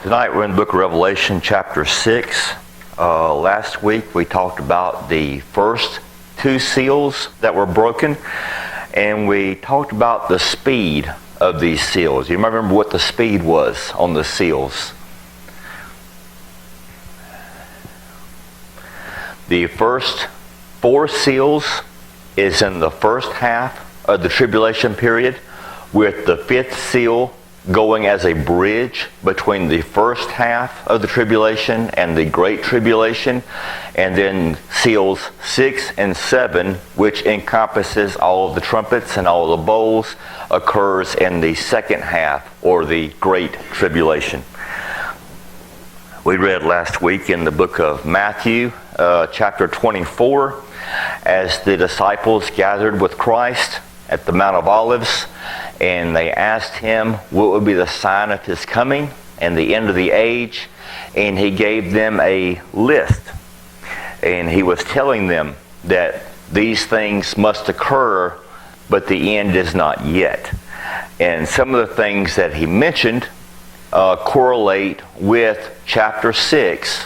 Tonight we're in the book of Revelation chapter 6. Last week we talked about the first two seals that were broken, and we talked about the speed of these seals. You might remember what the speed was on the seals. The first four seals is in the first half of the tribulation period, with the fifth seal going as a bridge between the first half of the tribulation and the great tribulation, and then seals 6 and 7, which encompasses all of the trumpets and all of the bowls, occurs in the second half, or the great tribulation. We read last week in the book of Matthew, chapter 24, as the disciples gathered with Christ at the Mount of Olives, and they asked him what would be the sign of his coming and the end of the age, and he gave them a list, and he was telling them that these things must occur, but the end is not yet. And some of the things that he mentioned correlate with chapter 6.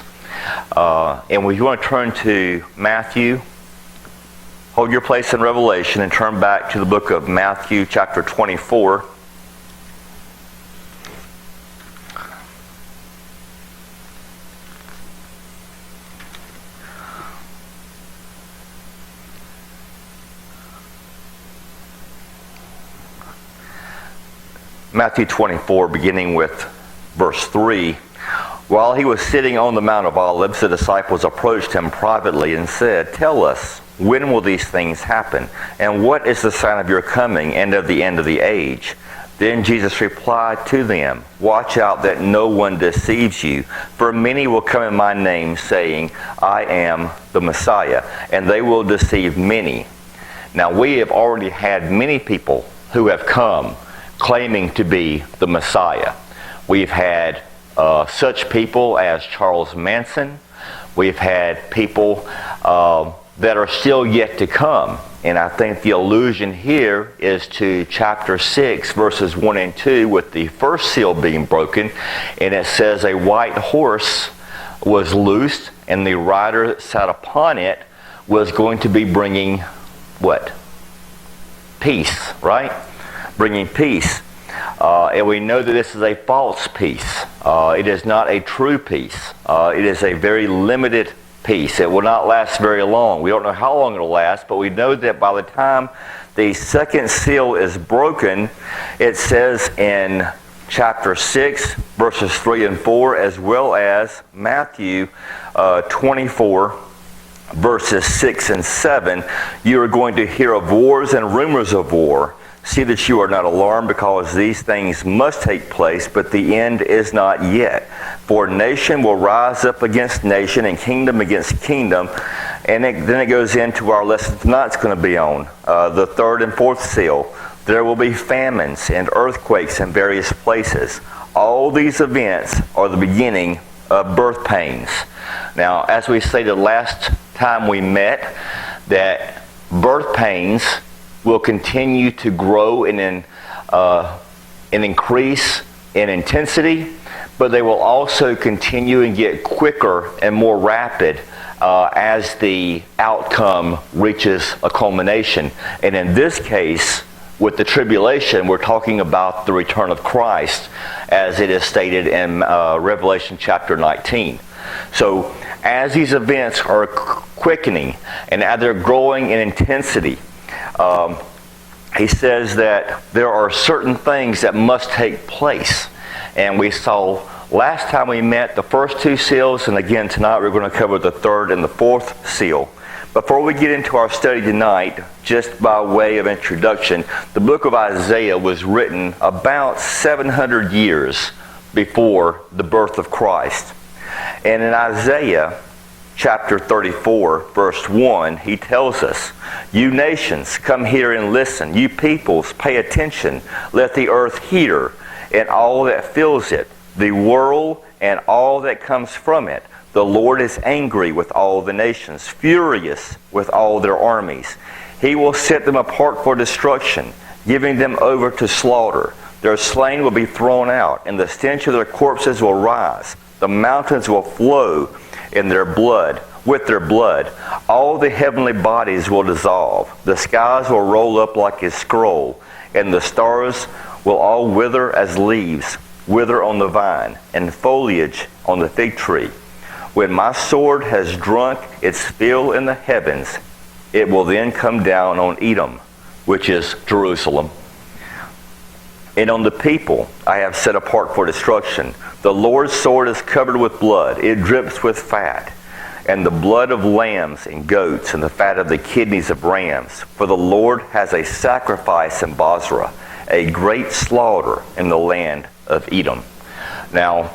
And we want to turn to Matthew. Hold your place in Revelation and turn back to the book of Matthew chapter 24. Matthew 24, beginning with verse 3. While he was sitting on the Mount of Olives, the disciples approached him privately and said, "Tell us, when will these things happen? And what is the sign of your coming and of the end of the age?" Then Jesus replied to them, "Watch out that no one deceives you, for many will come in my name, saying, 'I am the Messiah,' and they will deceive many." Now we have already had many people who have come claiming to be the Messiah. We've had such people as Charles Manson. We've had people that are still yet to come. And I think the allusion here is to chapter 6, verses 1 and 2, with the first seal being broken. And it says a white horse was loosed, and the rider that sat upon it was going to be bringing what? Peace, right? Bringing peace. And we know that this is a false peace. It is not a true peace. It is a very limited peace. It will not last very long. We don't know how long it will last, but we know that by the time the second seal is broken, it says in chapter 6, verses 3 and 4, as well as Matthew 24, verses 6 and 7, you are going to hear of wars and rumors of war. See that you are not alarmed, because these things must take place, but the end is not yet. For nation will rise up against nation, and kingdom against kingdom. And then it goes into our lesson tonight's going to be on the third and fourth seal. There will be famines and earthquakes in various places. All these events are the beginning of birth pains. Now, as we stated last time we met, that birth pains will continue to grow and increase in intensity, but they will also continue and get quicker and more rapid as the outcome reaches a culmination. And in this case, with the tribulation, we're talking about the return of Christ, as it is stated in Revelation chapter 19. So as these events are quickening and as they're growing in intensity, he says that there are certain things that must take place. And we saw last time we met the first two seals, and again tonight we're going to cover the third and the fourth seal. Before we get into our study tonight, just by way of introduction, the book of Isaiah was written about 700 years before the birth of Christ. And in Isaiah chapter 34, verse 1, he tells us, "You nations, come here and listen. You peoples, pay attention. Let the earth hear, and all that fills it, the world and all that comes from it. The Lord is angry with all the nations, furious with all their armies. He will set them apart for destruction, giving them over to slaughter. Their slain will be thrown out, and the stench of their corpses will rise. The mountains will flow in their blood, with their blood. All the heavenly bodies will dissolve. The skies will roll up like a scroll, and the stars will all wither as leaves, wither on the vine, and foliage on the fig tree. When my sword has drunk its fill in the heavens, it will then come down on Edom, which is Jerusalem, and on the people I have set apart for destruction. The Lord's sword is covered with blood. It drips with fat, and the blood of lambs and goats, and the fat of the kidneys of rams. For the Lord has a sacrifice in Bozrah, a great slaughter in the land of Edom. Now,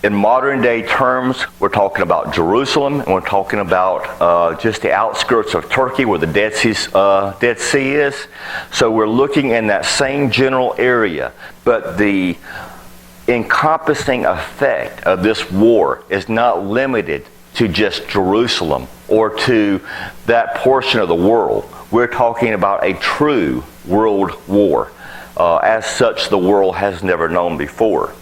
in modern day terms, we're talking about Jerusalem, and we're talking about just the outskirts of Turkey where the Dead Sea is. So we're looking in that same general area, but the encompassing effect of this war is not limited to just Jerusalem or to that portion of the world. We're talking about a true world war, as such the world has never known before.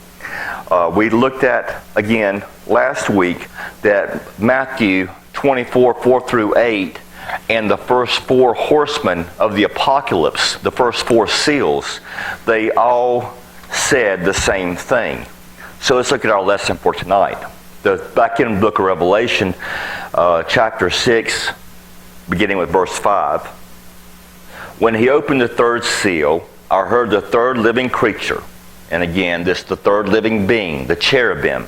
We looked at, again, last week that Matthew 24, 4 through 8, and the first four horsemen of the apocalypse, the first four seals, they all said the same thing. So let's look at our lesson for tonight. Back in the book of Revelation, chapter 6, beginning with verse 5. When he opened the third seal, I heard the third living creature, and again, this the third living being, the cherubim,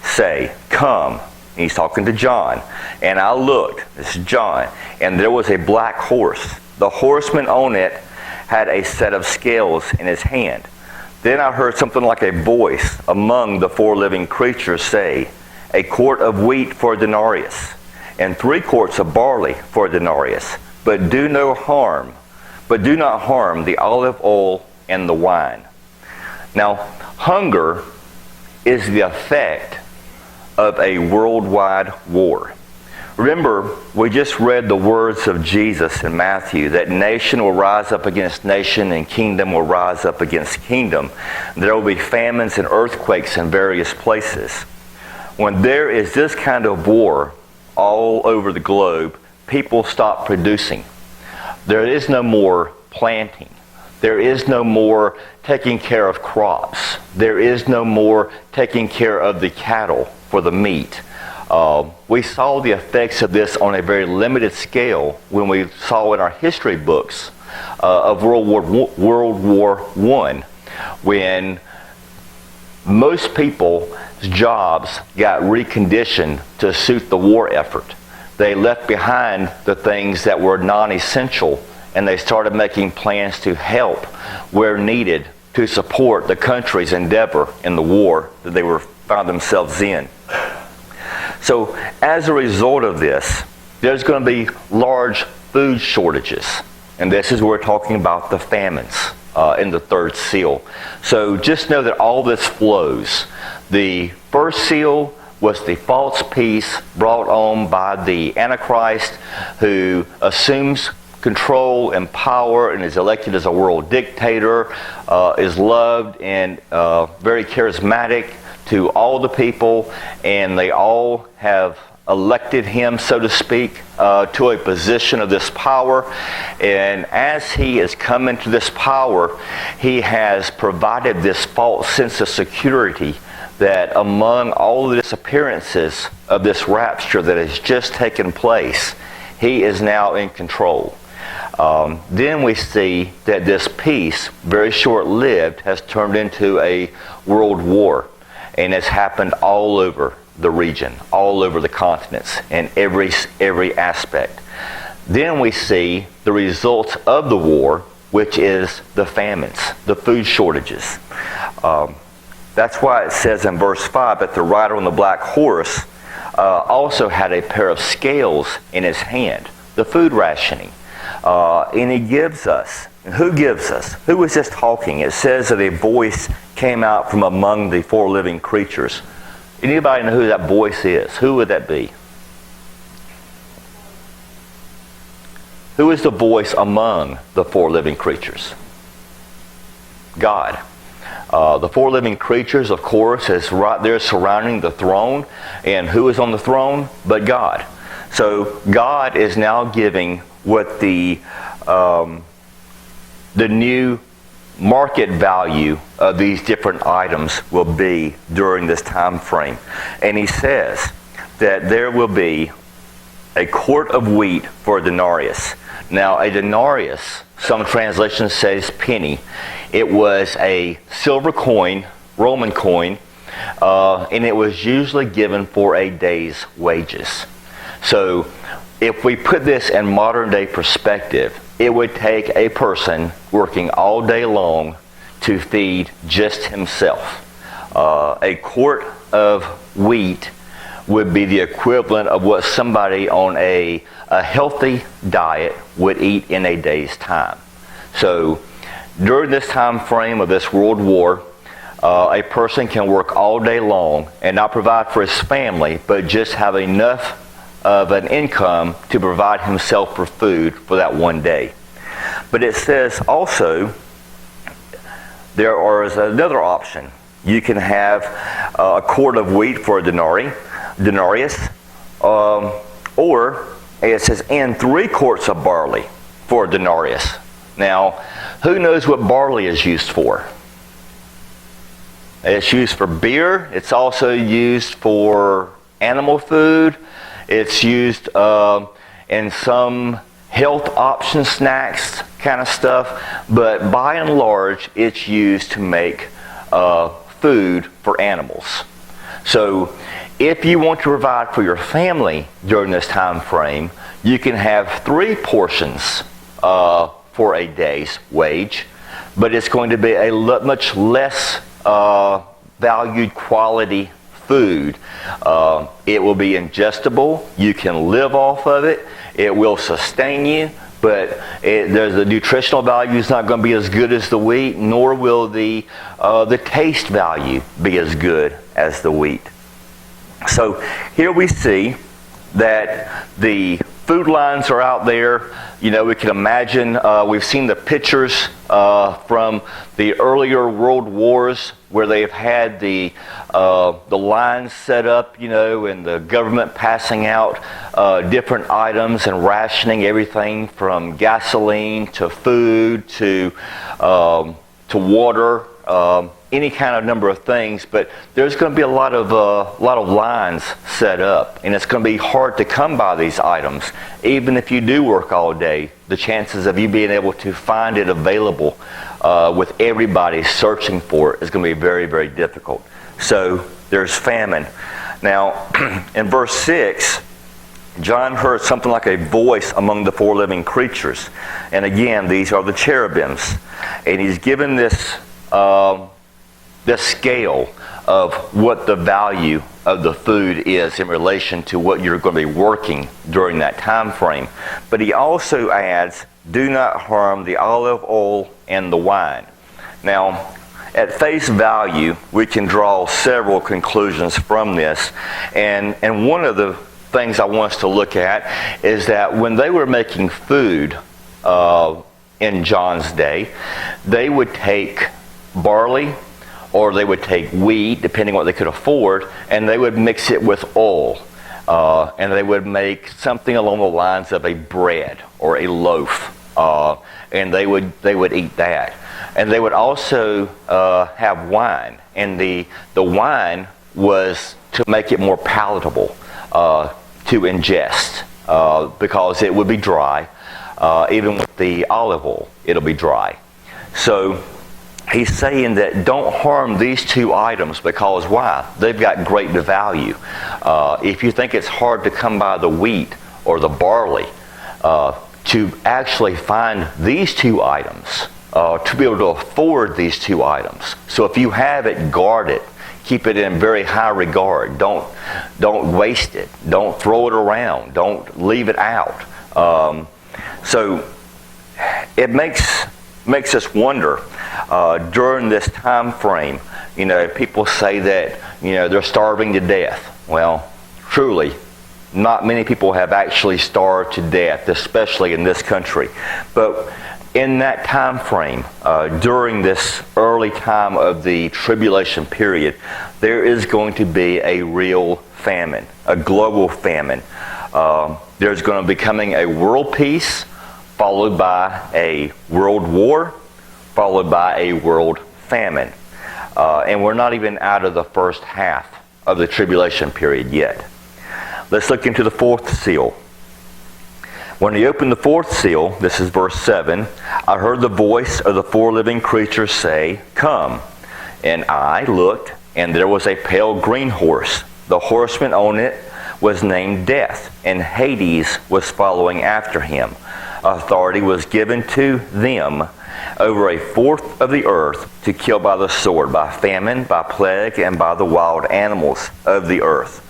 say, "Come." And he's talking to John. And I looked, this is John, and there was a black horse. The horseman on it had a set of scales in his hand. Then I heard something like a voice among the four living creatures say, "A quart of wheat for a denarius, and 3 quarts of barley for a denarius, but do not harm the olive oil and the wine." Now, hunger is the effect of a worldwide war. Remember, we just read the words of Jesus in Matthew, that nation will rise up against nation and kingdom will rise up against kingdom. There will be famines and earthquakes in various places. When there is this kind of war all over the globe, people stop producing. There is no more planting. There is no more taking care of crops. There is no more taking care of the cattle for the meat. We saw the effects of this on a very limited scale when we saw in our history books of World War I, when most people's jobs got reconditioned to suit the war effort. They left behind the things that were non-essential, and they started making plans to help where needed to support the country's endeavor in the war that they found themselves in. So as a result of this, there's going to be large food shortages. And this is where we're talking about the famines in the third seal. So just know that all this flows. The first seal was the false peace brought on by the Antichrist, who assumes control and power and is elected as a world dictator, is loved and very charismatic to all the people, and they all have elected him, so to speak, to a position of this power. And as he has come into this power, he has provided this false sense of security that among all the disappearances of this rapture that has just taken place, he is now in control. Then we see that this peace, very short-lived, has turned into a world war, and has happened all over the region, all over the continents, in every aspect. Then we see the results of the war, which is the famines, the food shortages. That's why it says in verse 5 that the rider on the black horse also had a pair of scales in his hand, the food rationing. And he gives us, and who gives us? Who was this talking? It says that a voice came out from among the four living creatures. Anybody know who that voice is? Who would that be? Who is the voice among the four living creatures? God. The four living creatures, of course, is right there surrounding the throne. And who is on the throne but God? So God is now giving what the new market value of these different items will be during this time frame. And he says that there will be a quart of wheat for a denarius. Now, a denarius, some translations says penny. It was a silver coin, Roman coin, and it was usually given for a day's wages. So, if we put this in modern day perspective, it would take a person working all day long to feed just himself. A quart of wheat would be the equivalent of what somebody on a healthy diet would eat in a day's time. So during this time frame of this world war, a person can work all day long and not provide for his family, but just have enough of an income to provide himself for food for that one day. But it says also there is another option. You can have a quart of wheat for a denarius, or it says, and 3 quarts of barley for a denarius. Now, who knows what barley is used for? It's used for beer. It's also used for animal food. It's used in some health option snacks kind of stuff. But by and large, it's used to make food for animals. So if you want to provide for your family during this time frame, you can have 3 portions for a day's wage, but it's going to be a much less valued quality food. It will be ingestible. You can live off of it. It will sustain you, but the nutritional value is not going to be as good as the wheat, nor will the taste value be as good as the wheat. So here we see that the food lines are out there. You know, we can imagine, we've seen the pictures from the earlier world wars where they've had the lines set up, you know, and the government passing out different items and rationing everything from gasoline to food to water, any kind of number of things. But there's going to be a lot of lines set up, and it's going to be hard to come by these items. Even if you do work all day, the chances of you being able to find it available with everybody searching for it is going to be very, very difficult. So there's famine. Now, in verse 6, John heard something like a voice among the 4 living creatures. And again, these are the cherubims. And he's given this scale of what the value of the food is in relation to what you're going to be working during that time frame. But he also adds, do not harm the olive oil and the wine. Now, at face value, we can draw several conclusions from this. And one of the things I want us to look at is that when they were making food in John's day, they would take barley, or they would take wheat, depending on what they could afford, and they would mix it with oil. And they would make something along the lines of a bread or a loaf. And they would eat that. And they would also have wine. And the wine was to make it more palatable to ingest, because it would be dry. Even with the olive oil, it'll be dry. So he's saying that don't harm these 2 items, because why? They've got great value. If you think it's hard to come by the wheat or the barley, to actually find these 2 items, to be able to afford these 2 items. So if you have it, guard it. Keep it in very high regard. Don't waste it. Don't throw it around. Don't leave it out. So it makes us wonder, during this time frame, you know, people say that, you know, they're starving to death. Well, truly, not many people have actually starved to death, especially in this country. But in that time frame, during this early time of the tribulation period, there is going to be a real famine, a global famine. There's going to be coming a world peace, followed by a world war, followed by a world famine. And we're not even out of the first half of the tribulation period yet. Let's look into the fourth seal. When he opened the fourth seal, this is verse 7, I heard the voice of the four living creatures say, Come. And I looked, and there was a pale green horse. The horseman on it was named Death, and Hades was following after him. Authority was given to them over a fourth of the earth to kill by the sword, by famine, by plague, and by the wild animals of the earth.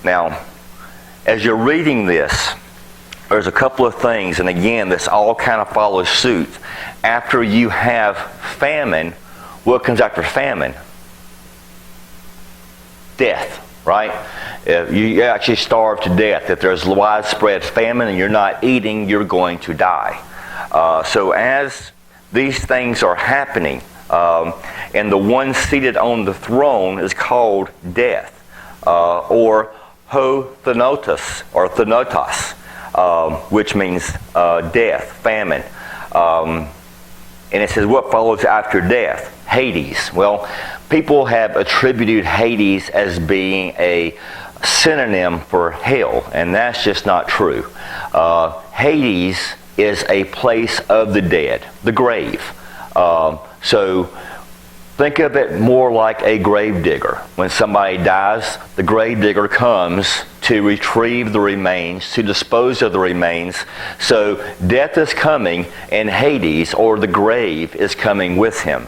Now, as you're reading this, there's a couple of things, and again, this all kind of follows suit. After you have famine, what comes after famine? Death, right? If you actually starve to death. If there's widespread famine and you're not eating, you're going to die. So as these things are happening, and the one seated on the throne is called Death, or Ho-Thanotos, or Thanotos, which means death, famine. And it says, what follows after death? Hades. Well, people have attributed Hades as being a synonym for hell, and that's just not true. Hades is a place of the dead, the grave. So think of it more like a grave digger. When somebody dies, the grave digger comes to retrieve the remains, to dispose of the remains. So death is coming, and Hades, or the grave, is coming with him.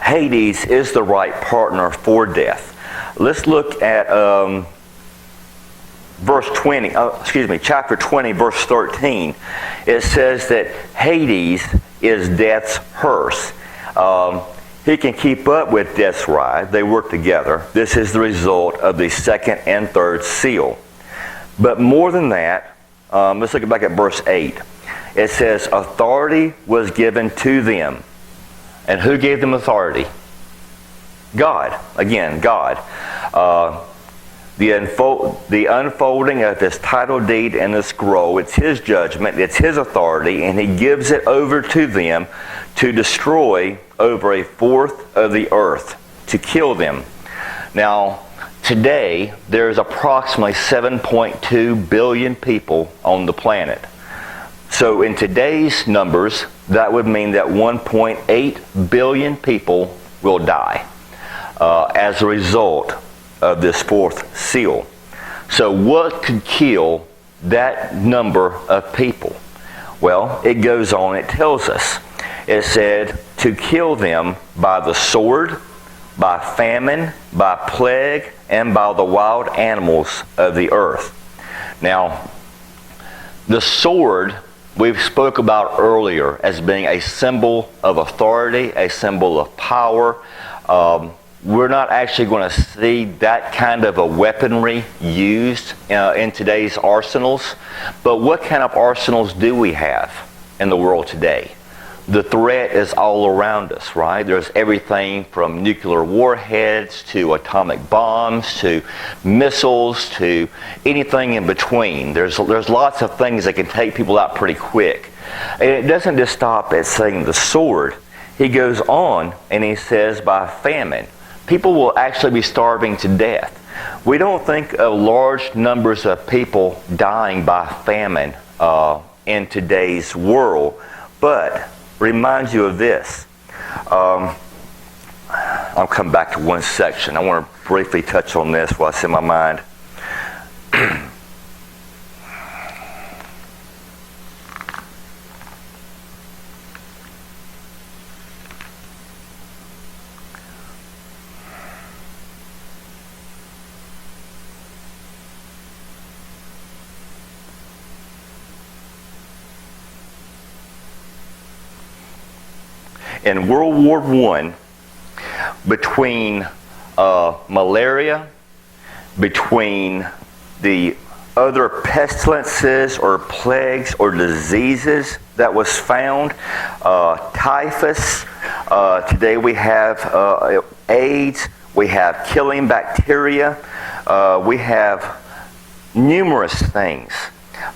Hades is the right partner for death. Let's look at chapter 20, verse 13. It says that Hades is death's hearse. He can keep up with death's ride. They work together. This is the result of the second and third seal. But more than that, let's look back at verse 8. It says, authority was given to them. And who gave them authority? God. Again, God. The unfolding of his title deed in the scroll, it's his judgment, it's his authority, and he gives it over to them to destroy over a fourth of the earth, to kill them. Now, today, there's approximately 7.2 billion people on the planet. So in today's numbers, that would mean that 1.8 billion people will die as a result of this fourth seal. So what could kill that number of people? Well, it goes on, it tells us. It said, to kill them by the sword, by famine, by plague, and by the wild animals of the earth. Now, the sword we spoke about earlier as being a symbol of authority, a symbol of power. We're not actually going to see that kind of a weaponry used in today's arsenals. But what kind of arsenals do we have in the world today? The threat is all around us, right? There's everything from nuclear warheads to atomic bombs to missiles to anything in between. There's lots of things that can take people out pretty quick. And it doesn't just stop at saying the sword. He goes on and he says by famine. People will actually be starving to death. We don't think of large numbers of people dying by famine in today's world, but reminds you of this. I'll come back to one section. I want to briefly touch on this while it's in my mind. In World War I, between malaria, between the other pestilences or plagues or diseases that was found. Typhus. Today we have AIDS. We have killing bacteria. We have numerous things.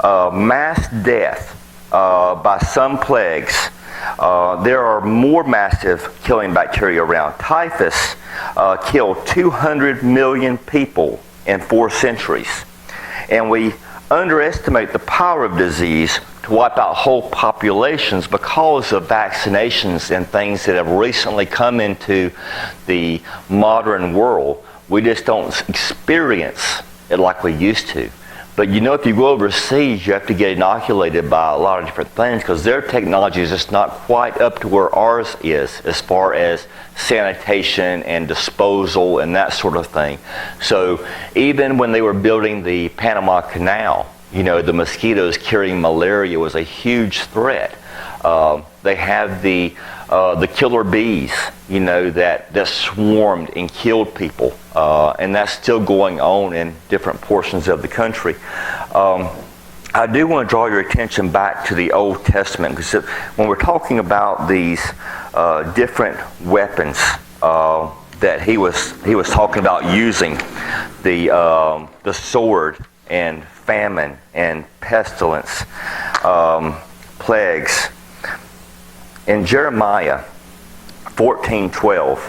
Mass death by some plagues. There are more massive killing bacteria around. Typhus killed 200 million people in 4 centuries. And we underestimate the power of disease to wipe out whole populations because of vaccinations and things that have recently come into the modern world. We just don't experience it like we used to. But you know, if you go overseas, you have to get inoculated by a lot of different things because their technology is just not quite up to where ours is as far as sanitation and disposal and that sort of thing. So even when they were building the Panama Canal, you know, the mosquitoes carrying malaria was a huge threat. They have the killer bees, you know, that swarmed and killed people. And that's still going on in different portions of the country. I do want to draw your attention back to the Old Testament, because when we're talking about these different weapons that he was talking about using, the sword and famine and pestilence, plagues. In Jeremiah 14:12,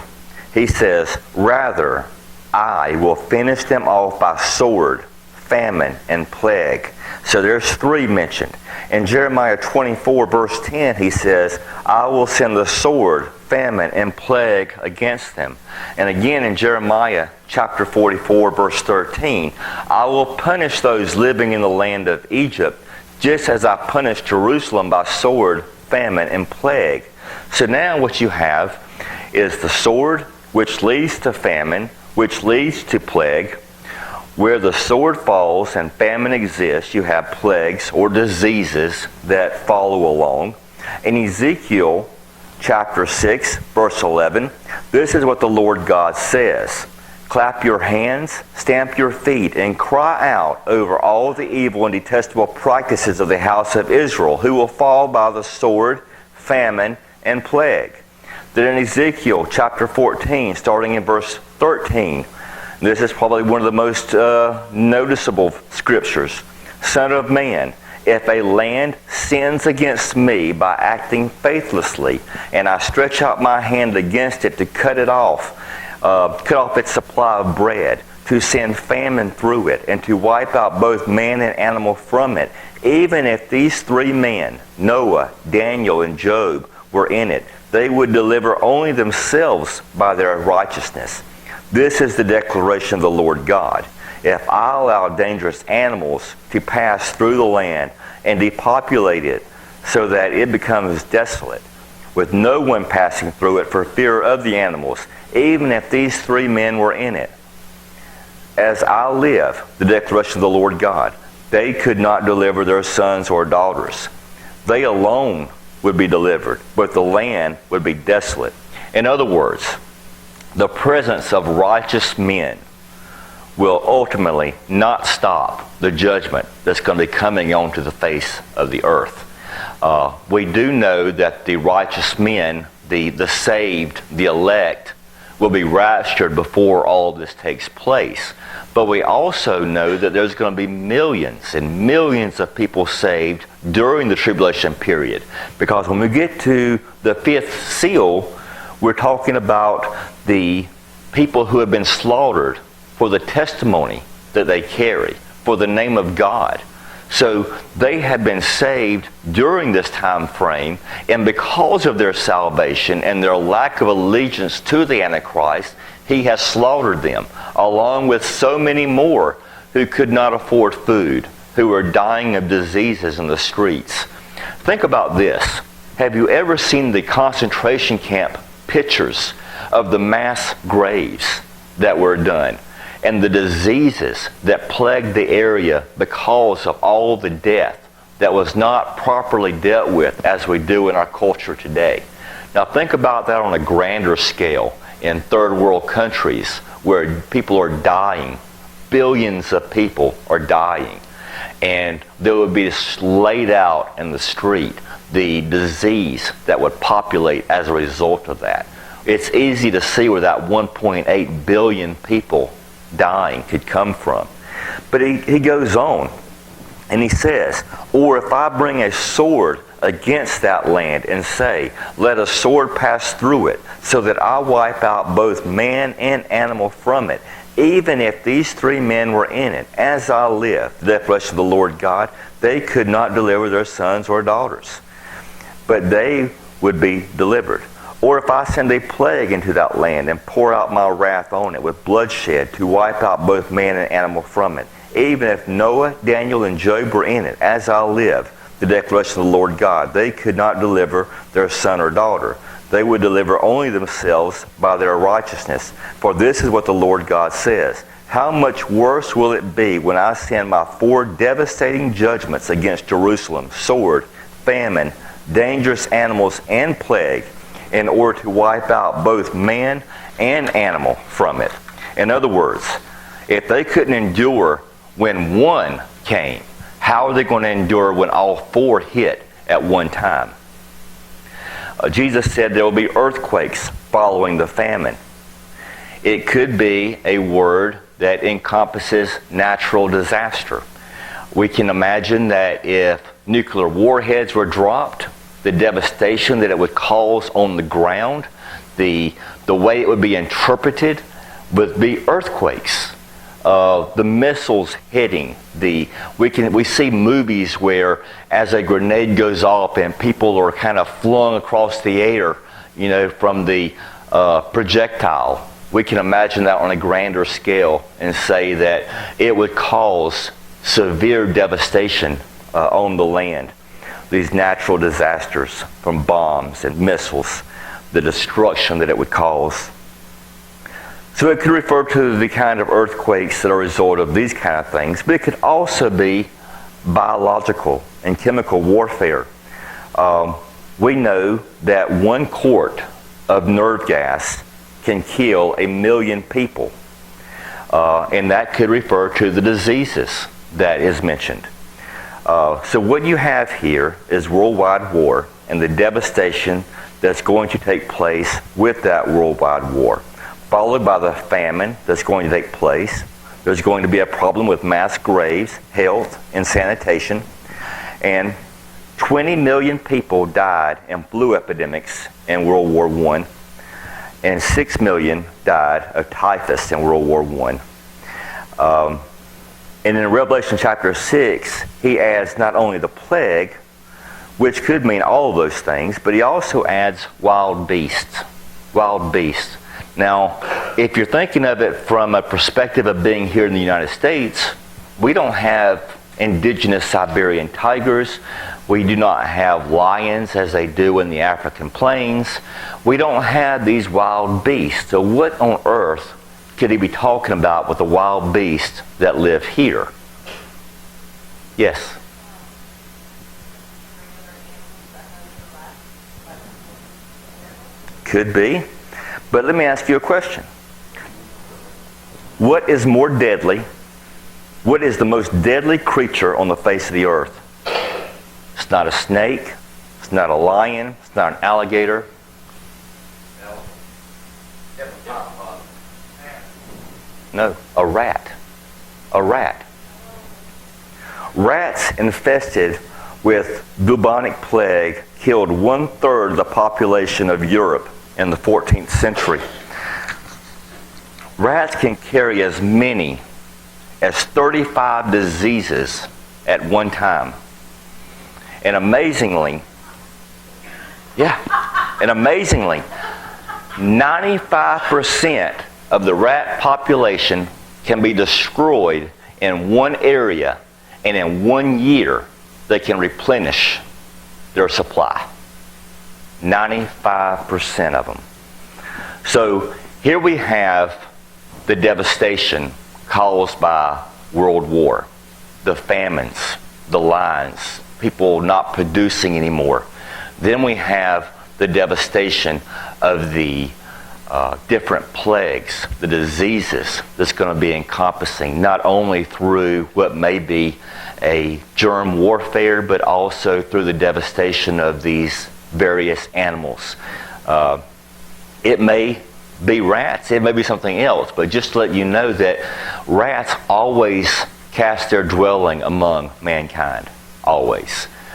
he says, "Rather, I will finish them off by sword, famine, and plague." So there's 3 mentioned. In Jeremiah 24, verse 10, he says, "I will send the sword, famine, and plague against them." And again in Jeremiah chapter 44, verse 13, "I will punish those living in the land of Egypt, just as I punished Jerusalem by sword, famine, and plague." So now what you have is the sword, which leads to famine, which leads to plague. Where the sword falls and famine exists, you have plagues or diseases that follow along. In Ezekiel chapter 6, verse 11, this is what the Lord God says: "Clap your hands, stamp your feet, and cry out over all the evil and detestable practices of the house of Israel, who will fall by the sword, famine, and plague." Then in Ezekiel chapter 14, starting in verse 13, this is probably one of the most noticeable scriptures. "Son of man, if a land sins against me by acting faithlessly, and I stretch out my hand against it to cut off its supply of bread, to send famine through it, and to wipe out both man and animal from it, even if these 3 men, Noah, Daniel, and Job, were in it, they would deliver only themselves by their righteousness. This is the declaration of the Lord God. If I allow dangerous animals to pass through the land and depopulate it so that it becomes desolate, with no one passing through it for fear of the animals, even if these 3 men were in it, as I live, the declaration of the Lord God, they could not deliver their sons or daughters. They alone would be delivered, but the land would be desolate." In other words, the presence of righteous men will ultimately not stop the judgment that's going to be coming onto the face of the earth. We do know that the righteous men, the saved, the elect, will be raptured before all of this takes place. But we also know that there's going to be millions and millions of people saved during the tribulation period. Because when we get to the 5th seal, we're talking about the people who have been slaughtered for the testimony that they carry, for the name of God. So they have been saved during this time frame, and because of their salvation and their lack of allegiance to the Antichrist, he has slaughtered them, along with so many more who could not afford food, who are dying of diseases in the streets. Think about this. Have you ever seen the concentration camp pictures of the mass graves that were done and the diseases that plagued the area because of all the death that was not properly dealt with as we do in our culture today? Now think about that on a grander scale in 3rd world countries where people are dying. Billions of people are dying. And there would be laid out in the street the disease that would populate as a result of that. It's easy to see where that 1.8 billion people dying could come from. But he goes on, and he says, or if I bring a sword against that land and say, let a sword pass through it, so that I wipe out both man and animal from it, even if these 3 men were in it, as I live, the declaration of the Lord God, they could not deliver their sons or daughters, but they would be delivered. Or if I send a plague into that land and pour out my wrath on it with bloodshed to wipe out both man and animal from it, even if Noah, Daniel, and Job were in it, as I live, the declaration of the Lord God, they could not deliver their son or daughter. They would deliver only themselves by their righteousness. For this is what the Lord God says. How much worse will it be when I send my 4 devastating judgments against Jerusalem, sword, famine, dangerous animals, and plague, in order to wipe out both man and animal from it. In other words, if they couldn't endure when one came, how are they going to endure when all 4 hit at one time? Jesus said there will be earthquakes following the famine. It could be a word that encompasses natural disaster. We can imagine that if nuclear warheads were dropped, the devastation that it would cause on the ground, the way it would be interpreted would be earthquakes. The missiles hitting. We see movies where as a grenade goes off and people are kind of flung across the air, from the projectile. We can imagine that on a grander scale and say that it would cause severe devastation on the land. These natural disasters from bombs and missiles, the destruction that it would cause. So it could refer to the kind of earthquakes that are a result of these kind of things, but it could also be biological and chemical warfare. We know that 1 quart of nerve gas can kill 1 million people, and that could refer to the diseases that is mentioned. So what you have here is worldwide war and the devastation that's going to take place with that worldwide war, followed by the famine that's going to take place. There's going to be a problem with mass graves, health, and sanitation. And 20 million people died in flu epidemics in World War I, and 6 million died of typhus in World War I. And in Revelation chapter 6, he adds not only the plague, which could mean all of those things, but he also adds wild beasts. Wild beasts. Now, if you're thinking of it from a perspective of being here in the United States, we don't have indigenous Siberian tigers. We do not have lions as they do in the African plains. We don't have these wild beasts. So what on earth could he be talking about with the wild beasts that live here? Yes? Could be. But let me ask you a question. What is more deadly? What is the most deadly creature on the face of the earth? It's not a snake. It's not a lion. It's not an alligator. No, a rat. A rat. Rats infested with bubonic plague killed 1/3 of the population of Europe in the 14th century. Rats can carry as many as 35 diseases at one time. And amazingly, 95% of the rat population can be destroyed in one area, and in 1 year they can replenish their supply. 95% of them. So here we have the devastation caused by World War, the famines, the lines, people not producing anymore. Then we have the devastation of the different plagues, the diseases that's going to be encompassing, not only through what may be a germ warfare, but also through the devastation of these various animals. It may be rats, it may be something else, but just to let you know that rats always cast their dwelling among mankind, always.